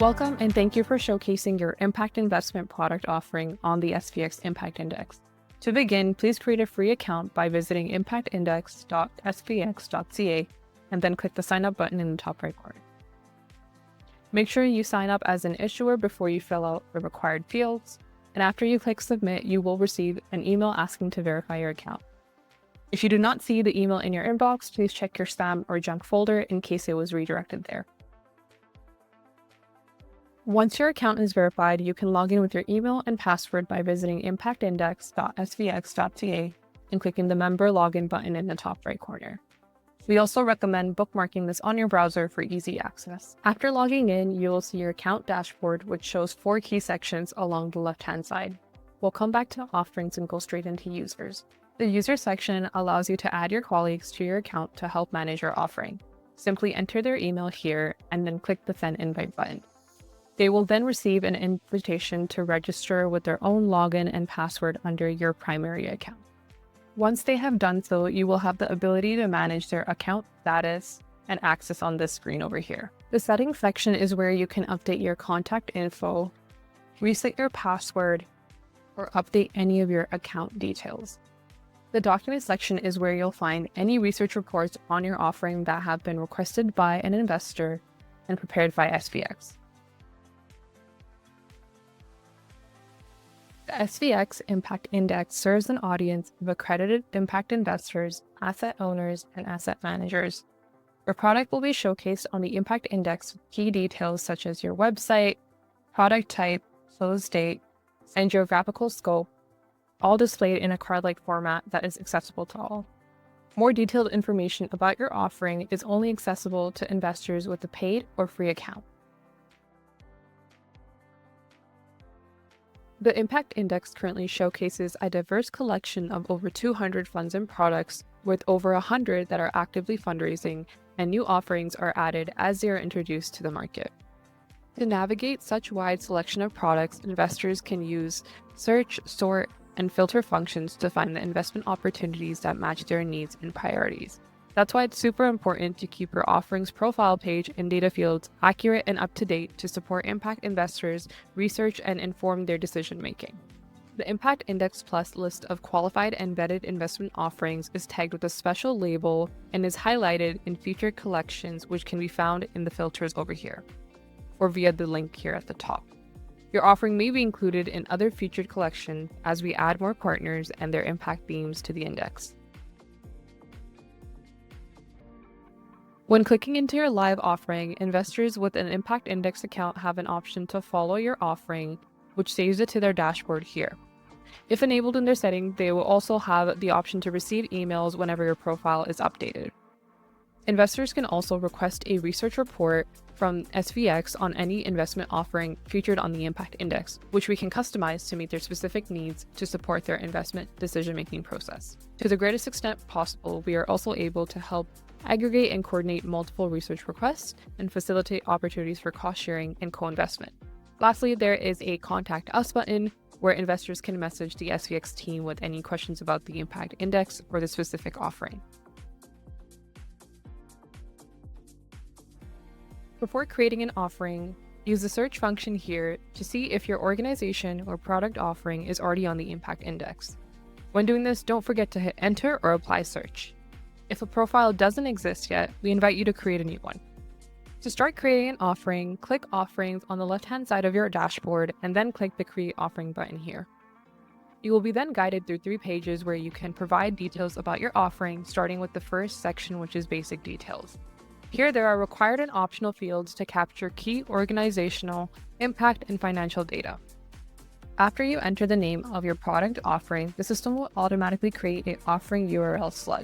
Welcome and thank you for showcasing your impact investment product offering on the SVX Impact Index. To begin, please create a free account by visiting impactindex.svx.ca and then click the sign up button in the top right corner. Make sure you sign up as an issuer before you fill out the required fields, and after you click submit, you will receive an email asking to verify your account. If you do not see the email in your inbox, please check your spam or junk folder in case it was redirected there. Once your account is verified, you can log in with your email and password by visiting impactindex.svx.ca and clicking the member login button in the top right corner. We also recommend bookmarking this on your browser for easy access. After logging in, you will see your account dashboard, which shows 4 key sections along the left-hand side. We'll come back to offerings and go straight into users. The user section allows you to add your colleagues to your account to help manage your offering. Simply enter their email here and then click the Send Invite button. They will then receive an invitation to register with their own login and password under your primary account. Once they have done so, you will have the ability to manage their account status and access on this screen over here. The settings section is where you can update your contact info, reset your password, or update any of your account details. The document section is where you'll find any research reports on your offering that have been requested by an investor and prepared by SVX. The SVX Impact Index serves an audience of accredited impact investors, asset owners, and asset managers. Your product will be showcased on the Impact Index with key details such as your website, product type, close date, and geographical scope, all displayed in a card-like format that is accessible to all. More detailed information about your offering is only accessible to investors with a paid or free account. The Impact Index currently showcases a diverse collection of over 200 funds and products, with over 100 that are actively fundraising, and new offerings are added as they are introduced to the market. To navigate such wide selection of products, investors can use search, sort, and filter functions to find the investment opportunities that match their needs and priorities. That's why it's super important to keep your offerings profile page and data fields accurate and up to date to support impact investors, research, and inform their decision making. The Impact Index Plus list of qualified and vetted investment offerings is tagged with a special label and is highlighted in featured collections, which can be found in the filters over here, or via the link here at the top. Your offering may be included in other featured collections as we add more partners and their impact themes to the index. When clicking into your live offering, investors with an Impact Index account have an option to follow your offering, which saves it to their dashboard here. If enabled in their setting, they will also have the option to receive emails whenever your profile is updated. Investors can also request a research report from SVX on any investment offering featured on the Impact Index, which we can customize to meet their specific needs to support their investment decision-making process. To the greatest extent possible, we are also able to help aggregate and coordinate multiple research requests and facilitate opportunities for cost sharing and co-investment. Lastly, there is a Contact Us button where investors can message the SVX team with any questions about the Impact Index or the specific offering. Before creating an offering, use the search function here to see if your organization or product offering is already on the Impact Index. When doing this, don't forget to hit enter or apply search. If a profile doesn't exist yet, we invite you to create a new one. To start creating an offering, click Offerings on the left-hand side of your dashboard and then click the Create Offering button here. You will be then guided through 3 pages where you can provide details about your offering, starting with the first section, which is Basic Details. Here, there are required and optional fields to capture key organizational, impact, and financial data. After you enter the name of your product offering, the system will automatically create an offering URL slug,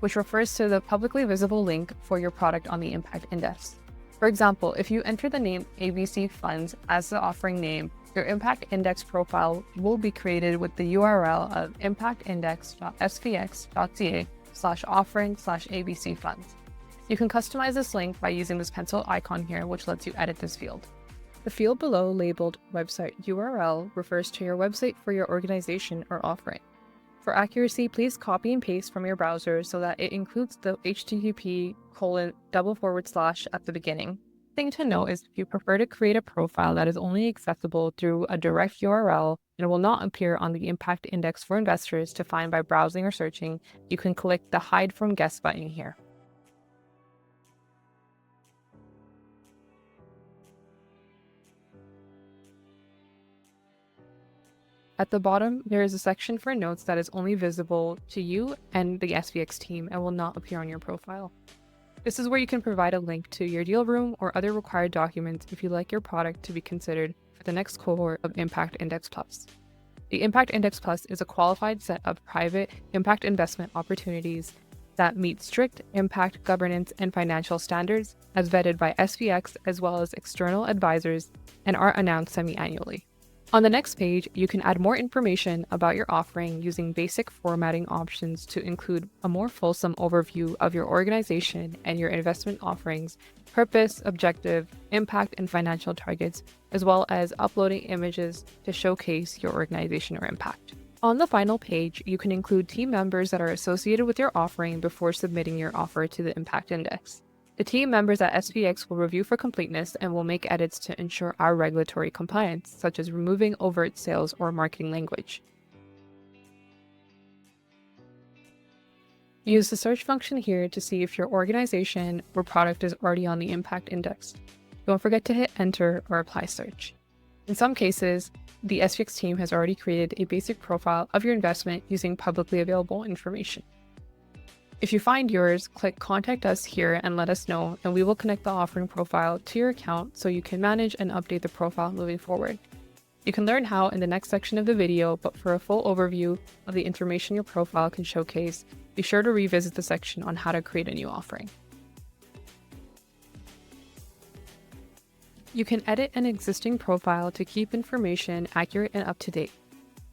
which refers to the publicly visible link for your product on the Impact Index. For example, if you enter the name ABC Funds as the offering name, your Impact Index profile will be created with the URL of impactindex.svx.ca/offering/ABC Funds. You can customize this link by using this pencil icon here, which lets you edit this field. The field below labeled Website URL refers to your website for your organization or offering. For accuracy, please copy and paste from your browser so that it includes the http:// at the beginning. Thing to note is if you prefer to create a profile that is only accessible through a direct URL and will not appear on the Impact Index for investors to find by browsing or searching, you can click the Hide from Guests button here. At the bottom, there is a section for notes that is only visible to you and the SVX team and will not appear on your profile. This is where you can provide a link to your deal room or other required documents if you'd like your product to be considered for the next cohort of Impact Index Plus. The Impact Index Plus is a qualified set of private impact investment opportunities that meet strict impact governance and financial standards as vetted by SVX as well as external advisors and are announced semi-annually. On the next page, you can add more information about your offering using basic formatting options to include a more fulsome overview of your organization and your investment offerings, purpose, objective, impact, and financial targets, as well as uploading images to showcase your organization or impact. On the final page, you can include team members that are associated with your offering before submitting your offer to the Impact Index. The team members at SVX will review for completeness and will make edits to ensure our regulatory compliance, such as removing overt sales or marketing language. Use the search function here to see if your organization or product is already on the Impact Index. Don't forget to hit Enter or Apply Search. In some cases, the SVX team has already created a basic profile of your investment using publicly available information. If you find yours, click Contact Us here and let us know, and we will connect the offering profile to your account so you can manage and update the profile moving forward. You can learn how in the next section of the video, but for a full overview of the information your profile can showcase, be sure to revisit the section on how to create a new offering. You can edit an existing profile to keep information accurate and up to date.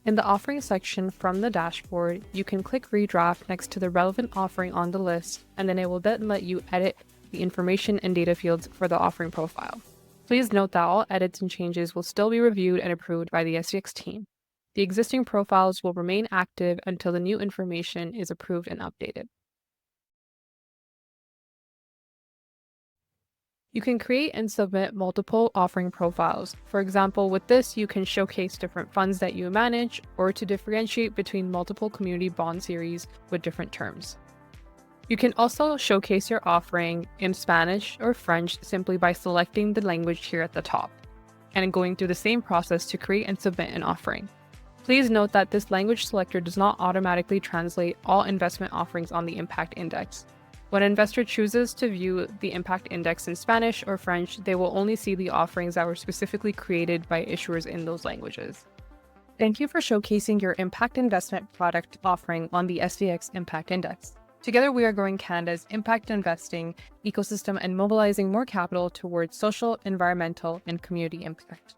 In the offering section from the dashboard, you can click Redraft next to the relevant offering on the list, and then it will then let you edit the information and data fields for the offering profile. Please note that all edits and changes will still be reviewed and approved by the SVX team. The existing profiles will remain active until the new information is approved and updated. You can create and submit multiple offering profiles. For example, with this, you can showcase different funds that you manage or to differentiate between multiple community bond series with different terms. You can also showcase your offering in Spanish or French simply by selecting the language here at the top and going through the same process to create and submit an offering. Please note that this language selector does not automatically translate all investment offerings on the Impact Index. When an investor chooses to view the Impact Index in Spanish or French, they will only see the offerings that were specifically created by issuers in those languages. Thank you for showcasing your impact investment product offering on the SVX Impact Index. Together, we are growing Canada's impact investing ecosystem and mobilizing more capital towards social, environmental, and community impact.